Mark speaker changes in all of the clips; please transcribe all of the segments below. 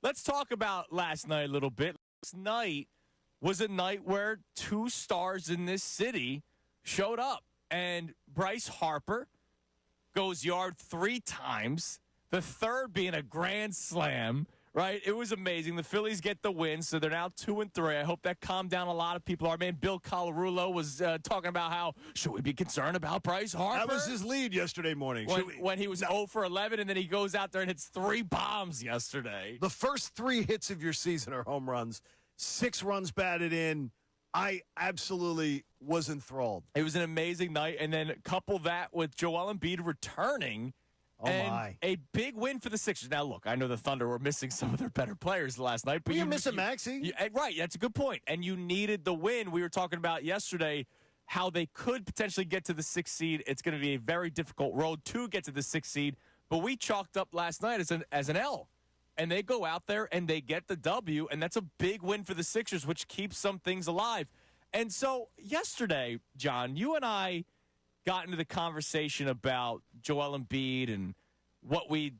Speaker 1: let's talk about last night a little bit. Last night was a night where two stars in this city showed up. And Bryce Harper goes yard 3 times, the third being a grand slam, right? It was amazing. The Phillies get the win, so they're now 2-3. I hope that calmed down a lot of people. Our man Bill Colarulo was talking about how, should we be concerned about Bryce Harper?
Speaker 2: That was his lead yesterday morning.
Speaker 1: When he was 0 for 11, and then he goes out there and hits 3 bombs yesterday.
Speaker 2: The first 3 hits of your season are home runs, 6 runs batted in. I absolutely was enthralled.
Speaker 1: It was an amazing night, and then couple that with Joel Embiid returning. A big win for the Sixers. Now, look, I know the Thunder were missing some of their better players last night. But
Speaker 2: you're missing Maxey.
Speaker 1: Right, that's a good point. And you needed the win. We were talking about yesterday how they could potentially get to the 6th seed. It's going to be a very difficult road to get to the 6th seed. But we chalked up last night as an L. And they go out there and they get the W, and that's a big win for the Sixers, which keeps some things alive. And so yesterday, John, you and I got into the conversation about Joel Embiid and what we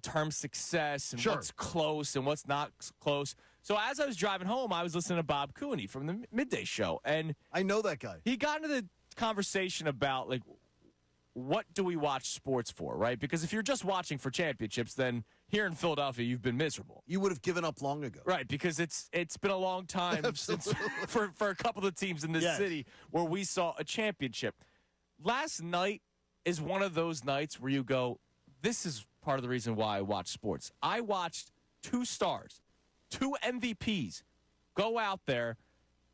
Speaker 1: term success and what's close and what's not close. So as I was driving home, I was listening to Bob Cooney from the Midday Show. And
Speaker 2: I know that guy.
Speaker 1: He got into the conversation about, like, what do we watch sports for, right? Because if you're just watching for championships, then here in Philadelphia, you've been miserable.
Speaker 2: You would have given up long ago.
Speaker 1: Right, because it's been a long time since, for a couple of teams in this city where we saw a championship. Last night is one of those nights where you go, this is part of the reason why I watch sports. I watched 2 stars, 2 MVPs go out there.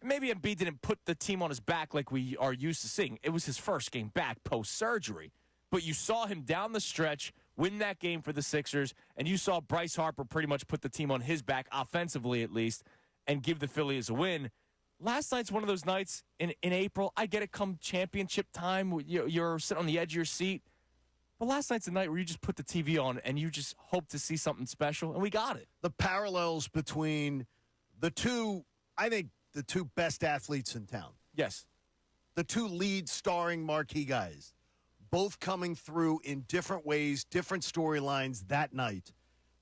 Speaker 1: Maybe Embiid didn't put the team on his back like we are used to seeing. It was his first game back post-surgery. But you saw him down the stretch win that game for the Sixers, and you saw Bryce Harper pretty much put the team on his back, offensively at least, and give the Phillies a win. Last night's one of those nights in April. I get it come championship time. You're sitting on the edge of your seat. But last night's the night where you just put the TV on and you just hope to see something special, and we got it.
Speaker 2: The parallels between the two, I think, the 2 best athletes in town.
Speaker 1: Yes.
Speaker 2: The 2 lead starring marquee guys, both coming through in different ways, different storylines that night,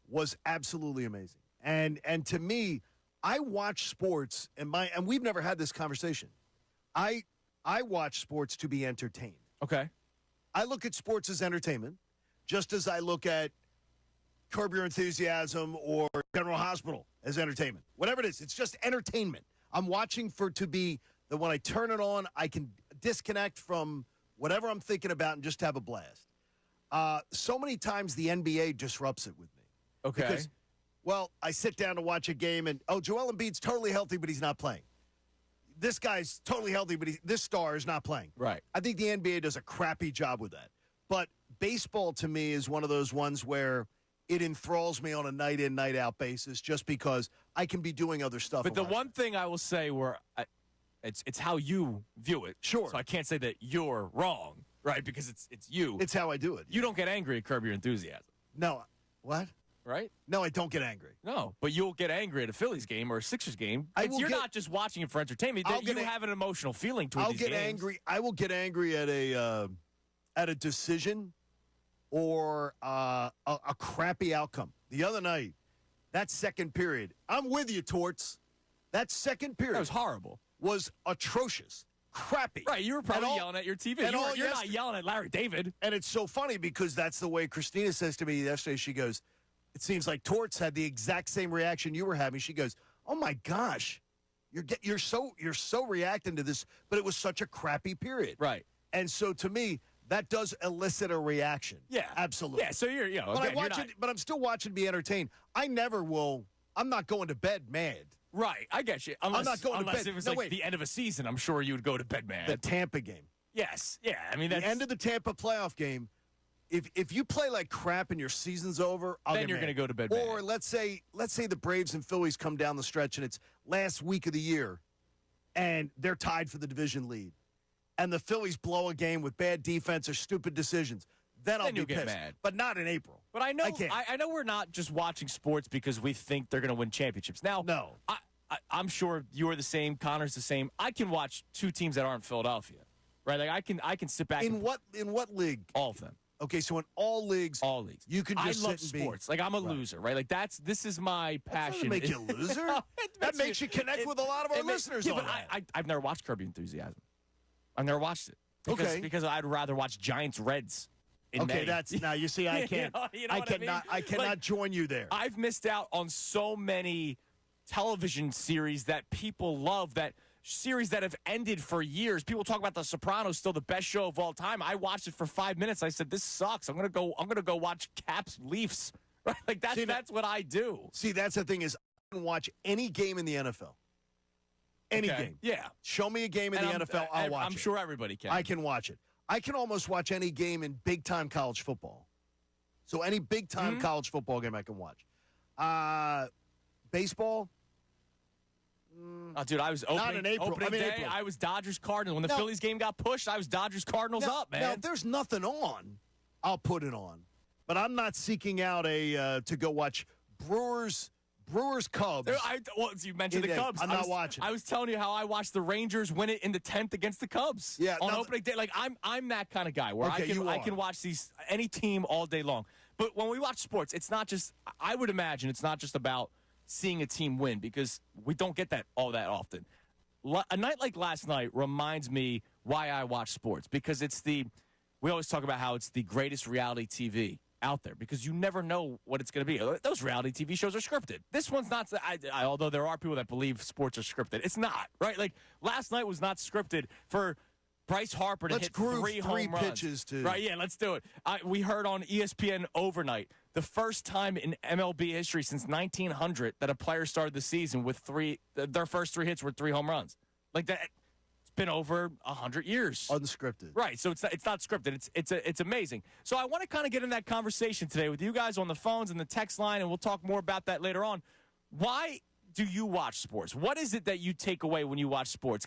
Speaker 2: was absolutely amazing. And to me, I watch sports, and we've never had this conversation. I watch sports to be entertained.
Speaker 1: Okay.
Speaker 2: I look at sports as entertainment, just as I look at Curb Your Enthusiasm or General Hospital as entertainment. Whatever it is, it's just entertainment. I'm watching for it to be that when I turn it on, I can disconnect from whatever I'm thinking about and just have a blast. So many times the NBA disrupts it with me.
Speaker 1: Okay.
Speaker 2: Because, well, I sit down to watch a game and, Joel Embiid's totally healthy, but he's not playing. This guy's totally healthy, but this star is not playing.
Speaker 1: Right.
Speaker 2: I think the NBA does a crappy job with that. But baseball, to me, is one of those ones where it enthralls me on a night-in, night-out basis just because I can be doing other stuff.
Speaker 1: But the one thing I will say where it's how you view it.
Speaker 2: Sure.
Speaker 1: So I can't say that you're wrong, right? Because it's you.
Speaker 2: It's how I do it.
Speaker 1: You don't get angry at Curb Your Enthusiasm.
Speaker 2: No. What?
Speaker 1: Right?
Speaker 2: No, I don't get angry.
Speaker 1: No, but you'll get angry at a Phillies game or a Sixers game. You're not just watching it for entertainment. You have an emotional feeling towards these games.
Speaker 2: Angry. I will get angry at a decision or a crappy outcome. The other night, that second period, I'm with you, Torts. That second period.
Speaker 1: That was horrible.
Speaker 2: Was atrocious. Crappy.
Speaker 1: Right, you were probably yelling at your TV. You're not yelling at Larry David.
Speaker 2: And it's so funny because that's the way Christina says to me yesterday. She goes, it seems like Torts had the exact same reaction you were having. She goes, oh, my gosh, you're so reacting to this, but it was such a crappy period.
Speaker 1: Right.
Speaker 2: And so to me, that does elicit a reaction.
Speaker 1: Yeah.
Speaker 2: Absolutely.
Speaker 1: Yeah, so you're,
Speaker 2: but I'm still watching to be entertained. I never will. I'm not going to bed mad.
Speaker 1: Right, I get you.
Speaker 2: I'm not going to bed.
Speaker 1: It was the end of a season, I'm sure you would go to bed mad.
Speaker 2: The Tampa game.
Speaker 1: Yes, yeah. I mean,
Speaker 2: the end of the Tampa playoff game. If you play like crap and your season's over,
Speaker 1: then you're going to go to bed mad.
Speaker 2: Or let's say the Braves and Phillies come down the stretch and it's last week of the year, and they're tied for the division lead, and the Phillies blow a game with bad defense or stupid decisions. Then I'll be pissed.
Speaker 1: Mad.
Speaker 2: But not in April.
Speaker 1: But I know I know we're not just watching sports because we think they're going to win championships. Now,
Speaker 2: no.
Speaker 1: I'm sure you're the same. Connor's the same. I can watch 2 teams that aren't Philadelphia, right? Like I can sit back.
Speaker 2: In what league?
Speaker 1: All of them.
Speaker 2: Okay, so in all leagues, you can just
Speaker 1: I love
Speaker 2: sit and
Speaker 1: sports. Like, I'm a loser, right? Like, this is my passion.
Speaker 2: That doesn't make you a loser. That makes you connect with a lot of our listeners.
Speaker 1: Yeah, but I've never watched Curb Your Enthusiasm. I've never watched it. Because I'd rather watch Giants Reds.
Speaker 2: Okay, now you see, I can't.
Speaker 1: you know
Speaker 2: I cannot join you there.
Speaker 1: I've missed out on so many television series that people love, series that have ended for years. People talk about The Sopranos, still the best show of all time. I watched it for 5 minutes. I said, this sucks. I'm gonna go watch Caps Leafs. Right? Like that's what I do.
Speaker 2: See, that's the thing is I can watch any game in the NFL. Any game.
Speaker 1: Yeah.
Speaker 2: Show me a game in the NFL, I'll watch it.
Speaker 1: I'm sure everybody can.
Speaker 2: I can watch it. I can almost watch any game in big-time college football. So any big-time college football game I can watch. Baseball?
Speaker 1: Oh, dude, I was opening day.
Speaker 2: April.
Speaker 1: I was Dodgers-Cardinals. When the Phillies game got pushed, I was Dodgers-Cardinals up, man.
Speaker 2: Now, if there's nothing on, I'll put it on. But I'm not seeking out to go watch Brewers Cubs.
Speaker 1: You mentioned the Cubs.
Speaker 2: I'm not watching.
Speaker 1: I was telling you how I watched the Rangers win it in the 10th against the Cubs.
Speaker 2: Yeah,
Speaker 1: on opening day. Like I'm that kind of guy where I can watch any team all day long. But when we watch sports, it's not just. I would imagine it's not just about seeing a team win because we don't get that all that often. A night like last night reminds me why I watch sports because we always talk about how it's the greatest reality TV out there because you never know what it's going to be. Those reality TV shows are scripted. This one's not. Although there are people that believe sports are scripted, it's not, right? Like last night was not scripted for Bryce Harper to hit 3 home runs.
Speaker 2: Pitches to
Speaker 1: right? Yeah, let's do it. We heard on ESPN overnight the first time in MLB history since 1900 that a player started the season with their first 3 hits were 3 home runs. Like that. Been over 100 years.
Speaker 2: Unscripted.
Speaker 1: Right, so it's not scripted. It's amazing. So I want to kind of get in that conversation today with you guys on the phones and the text line, and we'll talk more about that later on. Why do you watch sports? What is it that you take away when you watch sports?